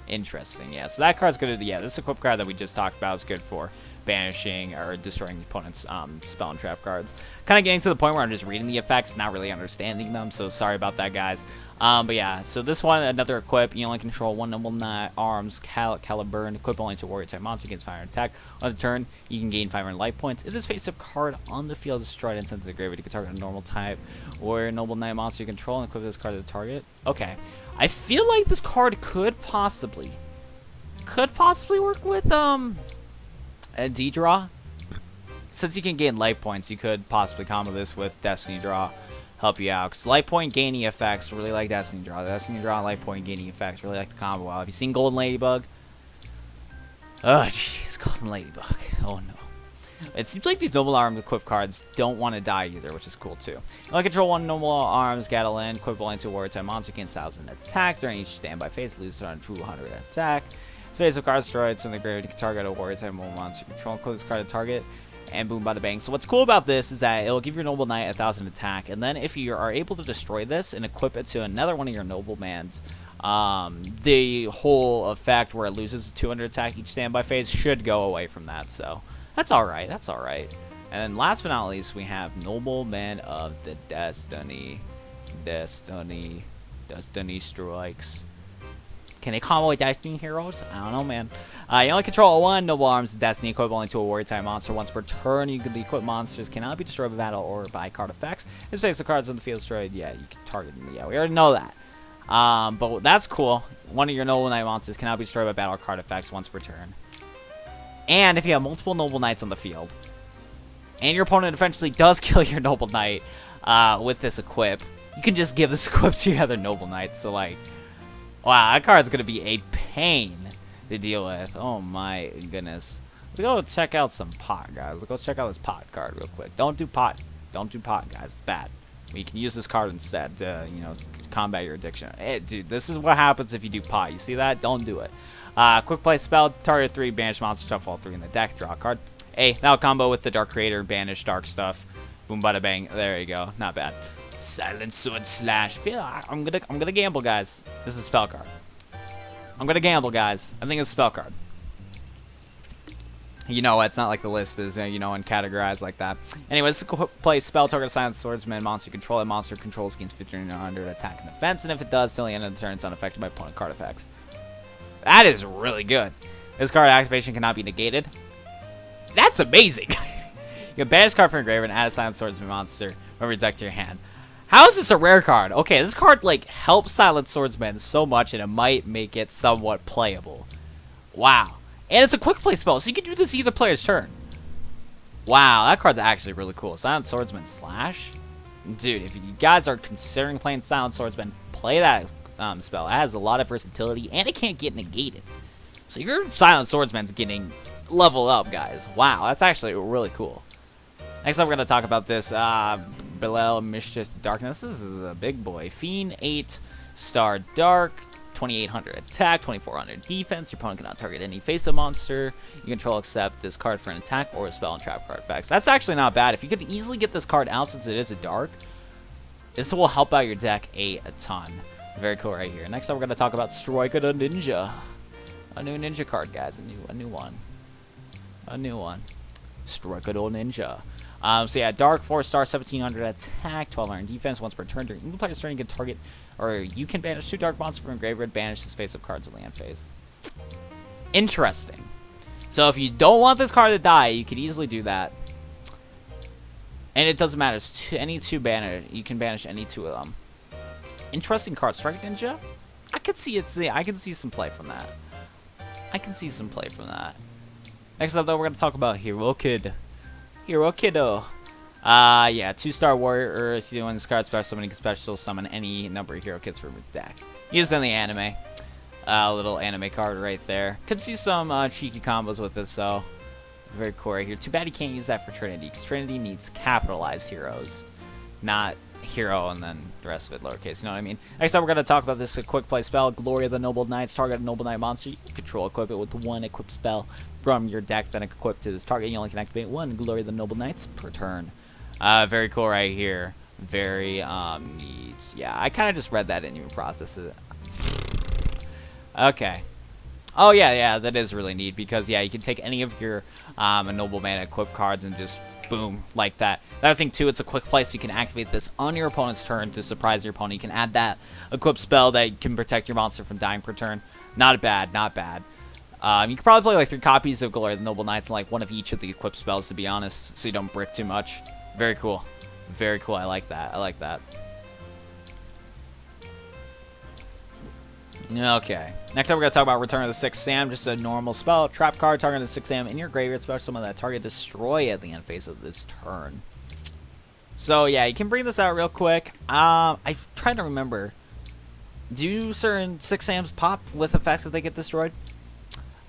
Interesting, yeah. So that card's good. Yeah, this equip card that we just talked about is good for banishing or destroying opponent's spell and trap cards. Kind of getting to the point where I'm just reading the effects, not really understanding them, so sorry about that, guys. But yeah, so this one, another equip. You only control 1 Noble Knight Arms Caliburn. Equip only to warrior type monster against fire and attack. On the turn, you can gain 500 life points. If this face-up card on the field is destroyed and sent to the graveyard, you can target a normal type warrior Noble Knight monster you control and equip this card to the target. Okay, I feel like this card could possibly work with a D-Draw. Since you can gain life points, you could possibly combo this with Destiny Draw, help you out. Because life point gaining effects, really like Destiny Draw. Destiny Draw and life point gaining effects, really like the combo out. Have you seen Golden Ladybug? Oh, jeez, Golden Ladybug. Oh, no. It seems like these Noble Arms equip cards don't want to die either, which is cool, too. You only control 1 Noble Arms Gatlin, equip only to warrior type monster, gains 1,000 attack. During each standby phase, loses on 200 attack. Face of card destroyed, so in the graveyard, you can target a warrior type monster. Control, equip this card to target, and boom, bada bang. So what's cool about this is that it'll give your Noble Knight 1,000 attack, and then if you are able to destroy this and equip it to another one of your Noblemans, the whole effect where it loses 200 attack each standby phase should go away from that. So that's alright, that's alright. And then last but not least, we have Nobleman of the Destiny. Destiny Strikes. Can they combo with Destiny Heroes? I don't know, man. You only control 1 Noble Arms Destiny, equip only to a warrior type monster. Once per turn, the equipped monsters cannot be destroyed by battle or by card effects. If face the cards on the field destroyed, yeah, you can target them. Yeah, we already know that. But that's cool. One of your Noble Knight monsters cannot be destroyed by battle or card effects once per turn. And if you have multiple Noble Knights on the field, and your opponent eventually does kill your Noble Knight with this equip, you can just give this equip to your other Noble Knights. So, like, wow, that card's going to be a pain to deal with. Oh, my goodness. Let's go check out some pot, guys. Let's go check out this pot card real quick. Don't do pot. Don't do pot, guys. It's bad. You can use this card instead to, you know, combat your addiction. Hey, dude, this is what happens if you do pot. You see that? Don't do it. Quick play spell. Target 3. Banish monster. Shuffle all 3 in the deck. Draw a card. Hey, that'll combo with the Dark Creator. Banish dark stuff. Boom, bada bang. There you go. Not bad. Silent Sword Slash. I feel like I'm gonna gamble, guys. This is a spell card. I'm gonna gamble, guys. I think it's a spell card. You know, it's not like the list is, you know, categorized like that. Anyways, play spell, target silent swordsman, monster control. That monster controls gains 1500 attack and defense, and if it does, till the end of the turn, it's unaffected by opponent card effects. That is really good. This card activation cannot be negated. That's amazing. You can banish card from your graveyard and add a silent swordsman monster from your deck to your hand. How is this a rare card? Okay, this card, like, helps silent swordsman so much, and it might make it somewhat playable. Wow. And it's a quick play spell, so you can do this either player's turn. Wow, that card's actually really cool. Silent Swordsman Slash? Dude, if you guys are considering playing Silent Swordsman, play that spell. It has a lot of versatility, and it can't get negated. So your Silent Swordsman's getting leveled up, guys. Wow, that's actually really cool. Next up, we're going to talk about this Belel Mischief Darkness. This is a big boy. Fiend 8 Star Dark. 2800 attack, 2400 defense. Your opponent cannot target any face-up monster you control except this card for an attack or a spell and trap card effects. That's actually not bad. If you could easily get this card out since it is a dark, this will help out your deck a ton. Very cool right here. Next up, we're going to talk about Striker the Ninja. A new ninja card, guys. A new one. A new one. Striker the Ninja. So yeah, Dark 4-star, 1700 attack, 1200 defense. Once per turn during the player's turn, you can target, or you can banish 2 dark monsters from your graveyard, banish this face-up cards in land phase. Interesting. So if you don't want this card to die, you can easily do that. And it doesn't matter. It's any 2 banner. You can banish any 2 of them. Interesting card. Strike Ninja. I could see it. I can see some play from that. I can see some play from that. Next up, though, we're going to talk about Hero Kid. Hero Kiddo. Yeah, 2-star warrior earth. You when this card special summon, you can special summon any number of hero kids from your deck. Used in the anime. Little anime card right there. Could see some cheeky combos with this, so very cool right here. Too bad you can't use that for Trinity, because Trinity needs capitalized heroes, not hero and then the rest of it lowercase. You know what I mean? Next up, we're going to talk about this quick play spell. Glory of the Noble Knights. Target a Noble Knight monster. You control, equip it with 1 equip spell from your deck, then equip to this target. You only can activate 1 Glory of the Noble Knights per turn. Very cool right here. Very neat. Yeah, I kind of just read that and even processed it. Okay. Oh yeah, that is really neat because yeah, you can take any of your Noble Mana equip cards and just boom like that. The other thing too, it's a quick play, so you can activate this on your opponent's turn to surprise your opponent. You can add that equip spell that can protect your monster from dying per turn. Not bad, not bad. You can probably play like 3 copies of Glory of the Noble Knights and like 1 of each of the equipped spells, to be honest, so you don't brick too much. Very cool. Very cool. I like that. I like that. Okay. Next up, we're going to talk about Return of the Sixth Sam. Just a normal spell. Trap card, target the Sixth Sam in your graveyard. Special summon that target destroy at the end phase of this turn. So, yeah, you can bring this out real quick. I've tried to remember. Do certain Sixth Sams pop with effects if they get destroyed?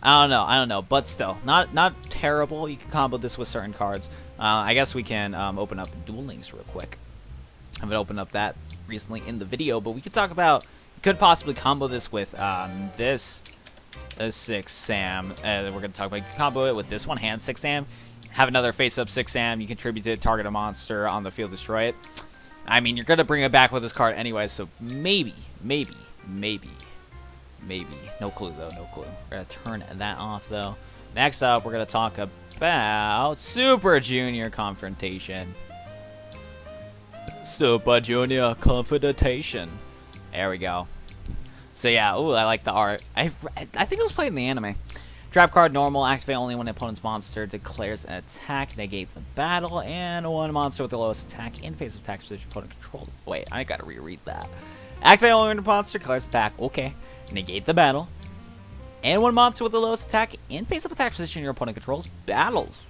I don't know, but still, not terrible. You can combo this with certain cards. I guess we can open up Duel Links real quick. I haven't opened up that recently in the video, but we could talk about, you could possibly combo this with this Sixth Sam. We're going to talk about, you can combo it with this one hand Sixth Sam, have another face-up Sixth Sam, you contribute to target a monster on the field, destroy it. I mean, you're going to bring it back with this card anyway, so maybe. No clue, though. No clue. We're going to turn that off, though. Next up, we're going to talk about Super Junior Confrontation. Super Junior Confrontation. There we go. So, yeah. Ooh, I like the art. I think it was played in the anime. Trap card, normal. Activate only when an opponent's monster declares an attack. Negate the battle. And 1 monster with the lowest attack in face of attack position opponent controlled. Wait, I got to reread that. Activate only when a monster declares attack. Okay. Negate the battle, and 1 monster with the lowest attack in face-up attack position your opponent controls battles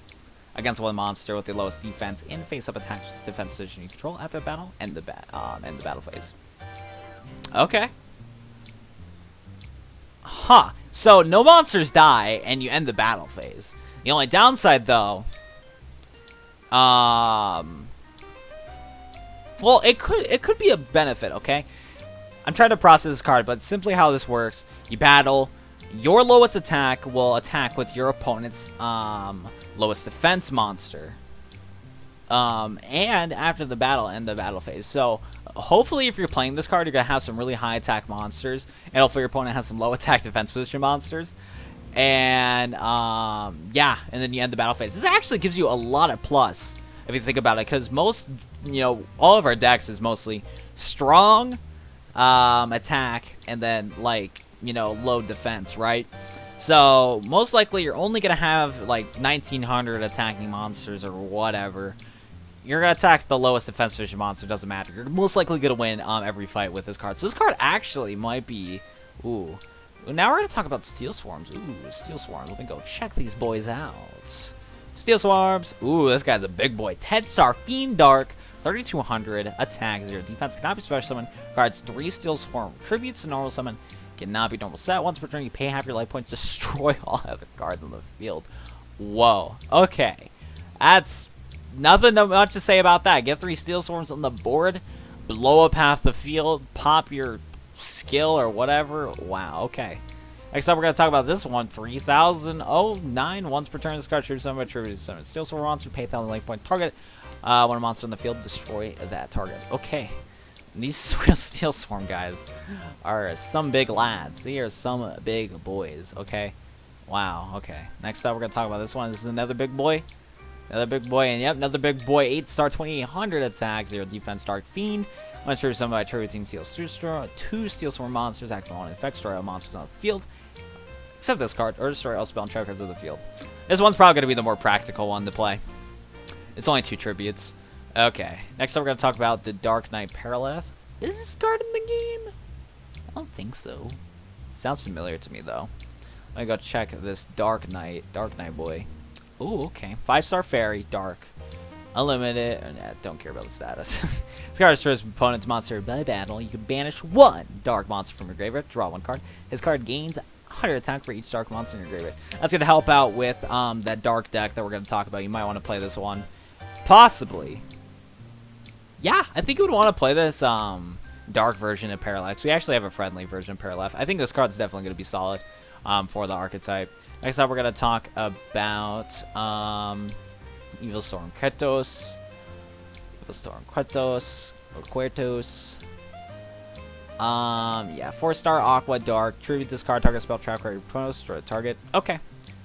against 1 monster with the lowest defense in face-up attack defense position you control after the battle and the battle phase. Okay. Huh. So no monsters die and you end the battle phase. The only downside, though, well, it could be a benefit. Okay. I'm trying to process this card, but simply how this works, you battle, your lowest attack will attack with your opponent's lowest defense monster. and after the battle and the battle phase. So hopefully if you're playing this card, you're going to have some really high attack monsters, and hopefully your opponent has some low attack defense position monsters. And yeah, and then you end the battle phase. This actually gives you a lot of plus if you think about it, because most, all of our decks is mostly strong attack and then like, low defense, right? So most likely you're only gonna have like 1900 attacking monsters or whatever. You're gonna attack the lowest defense vision monster, doesn't matter. You're most likely gonna win every fight with this card. So this card actually might be, ooh. Now we're gonna talk about Steel Swarms. Ooh, Steel Swarms. Let me go check these boys out. Steel Swarms. Ooh, this guy's a big boy. 10-star Fiend Dark, 3200 attack, 0 defense. Cannot be special summon. Cards 3 Steel Swarm tributes to normal summon. Cannot be normal set. Once per turn, you pay half your life points. Destroy all other cards on the field. Whoa. Okay. That's nothing much to say about that. Get 3 Steel Swarms on the board. Blow up half the field. Pop your skill or whatever. Wow. Okay. Next up, we're going to talk about this one. 3009. Once per turn, this card tribute summon, tribute summon. Steel Swarm monster. Pay 1000 life point. Target one monster on the field. Destroy that target. Okay. These real Steel Swarm guys are some big lads. They are some big boys, okay? Wow, okay. Next up, we're going to talk about this one. This is another big boy. Another big boy, and yep, another big boy. 8-star, 2800 attack, 0 defense, Dark Fiend. One tribute summon by attributing Steel Swarm. 2 Steel Swarm monsters, activate on effect, destroy all monsters on the field. Except this card, or destroy all spell and trap cards of the field. This one's probably going to be the more practical one to play. It's only 2 tributes. Okay, next up we're going to talk about the Dark Knight Paraleth. Is this card in the game? I don't think so. Sounds familiar to me though. Let me go check this Dark Knight boy. Ooh, okay. 5-star Fairy, Dark. Unlimited. Don't care about the status. This card destroys opponent's monster by battle. You can banish 1 dark monster from your graveyard. Draw 1 card. His card gains 100 attack for each dark monster in your graveyard. That's going to help out with that dark deck that we're going to talk about. You might want to play this one. Possibly. Yeah, I think you would want to play this dark version of Parallax. We actually have a friendly version of Parallax. I think this card's definitely going to be solid for the archetype. Next up, we're going to talk about Evil Storm Kratos. Evil Storm Kratos. Or Quertos. Yeah, 4-star Aqua Dark. Tribute this card, target spell, trap card, your opponent, destroy a target. Okay.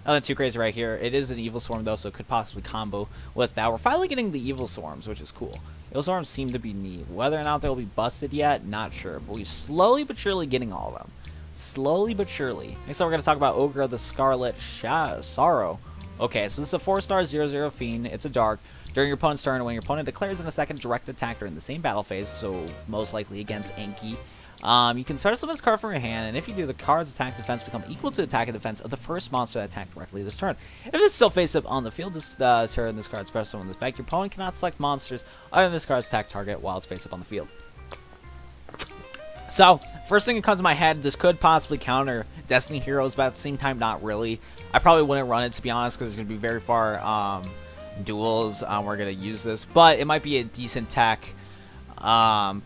Nothing too crazy right here. It is an Evil Swarm though, so it could possibly combo with that. We're finally getting the Evil Swarms, which is cool. Evil Swarms seem to be neat. Whether or not they'll be busted yet, not sure. But we're slowly but surely getting all of them. Slowly but surely. Next up, we're going to talk about Ogre of the Scarlet Sorrow. Okay, so this is a 4-star 0/0 Fiend. It's a dark. During your opponent's turn, when your opponent declares in a second direct attack during the same battle phase, so most likely against Enki, you can special summon this card from your hand, and if you do, the card's attack defense become equal to attack and defense of the first monster that attacked directly this turn. If it's still face up on the field this turn, this card's special summon effect. Your opponent cannot select monsters other than this card's attack target while it's face up on the field. So, first thing that comes to my head, this could possibly counter Destiny Heroes, but at the same time, not really. I probably wouldn't run it, to be honest, because there's going to be very far duels we're going to use this, but it might be a decent tech. I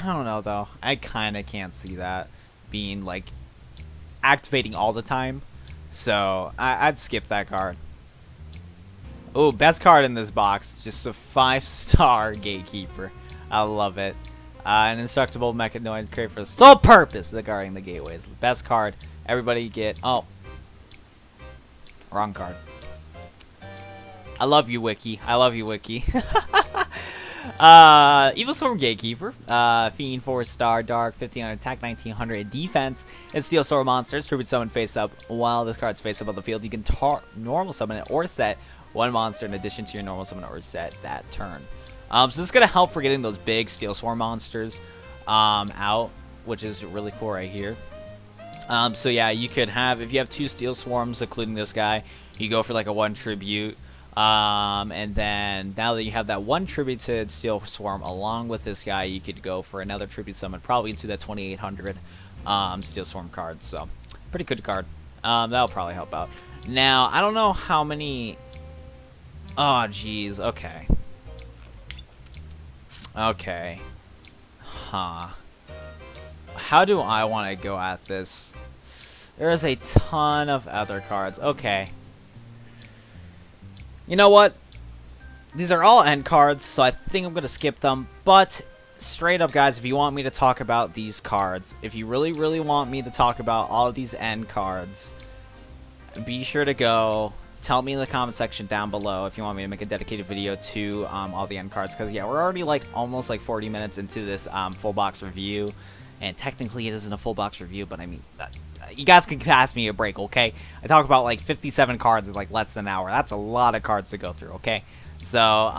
don't know, though. I kind of can't see that being, like, activating all the time. So, I'd skip that card. Oh, best card in this box. Just a 5-star Gatekeeper. I love it. An indestructible mechanoid created for the sole purpose of guarding the gateways. The best card. Everybody get... Oh. Wrong card. I love you, Wiki. I love you, Wiki. Evil Storm Gatekeeper, Fiend 4-star, Dark, 1500 attack, 1900 defense, and Steel Sword monsters. Tribute summon face up. While this card's face up on the field, you can normal summon it or set 1 monster in addition to your normal summon or set that turn. So this is gonna help for getting those big Steel Swarm monsters out, which is really cool right here. So yeah, you could have, if you have 2 Steel Swarms, including this guy, you go for like a 1 tribute. And then now that you have that 1 tributed Steel Swarm along with this guy, you could go for another tribute summon, probably into that 2800 Steel Swarm card. So pretty good card. That'll probably help out. Now I don't know how many. Oh geez. Okay. Okay. Huh. How do I want to go at this? There is a ton of other cards. Okay. You know what? These are all end cards, so I think I'm going to skip them, but straight up, guys, if you want me to talk about these cards, if you really, really want me to talk about all of these end cards, be sure to go tell me in the comment section down below if you want me to make a dedicated video to all the end cards, because yeah, we're already like almost like 40 minutes into this full box review, and technically it isn't a full box review, but I mean, you guys can pass me a break, okay? I talk about like 57 cards in like less than an hour. That's a lot of cards to go through, okay? So,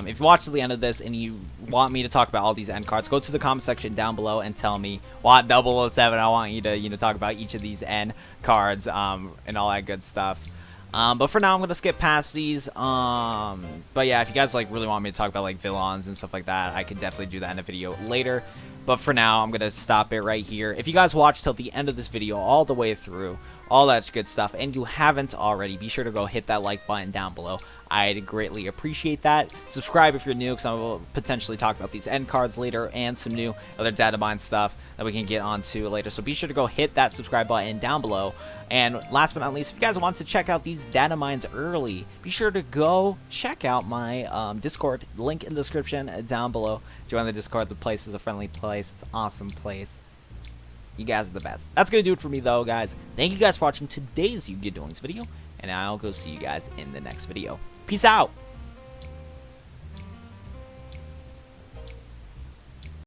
if you watch to the end of this and you want me to talk about all these end cards, go to the comment section down below and tell me what 007 I want you to talk about each of these end cards and all that good stuff. But for now, I'm gonna skip past these. But yeah, if you guys like really want me to talk about like villains and stuff like that, I could definitely do that in a video later. But for now, I'm gonna stop it right here. If you guys watched till the end of this video, all the way through, all that good stuff, and you haven't already, be sure to go hit that like button down below. I'd greatly appreciate that. Subscribe if you're new, because I will potentially talk about these end cards later and some new other data mine stuff that we can get onto later. So be sure to go hit that subscribe button down below. And last but not least, if you guys want to check out these data mines early, be sure to go check out my Discord. Link in the description down below. Join the Discord. The place is a friendly place. It's an awesome place. You guys are the best. That's going to do it for me, though, guys. Thank you guys for watching today's Yu-Gi-Oh! Duel Links video, and I'll go see you guys in the next video. Peace out!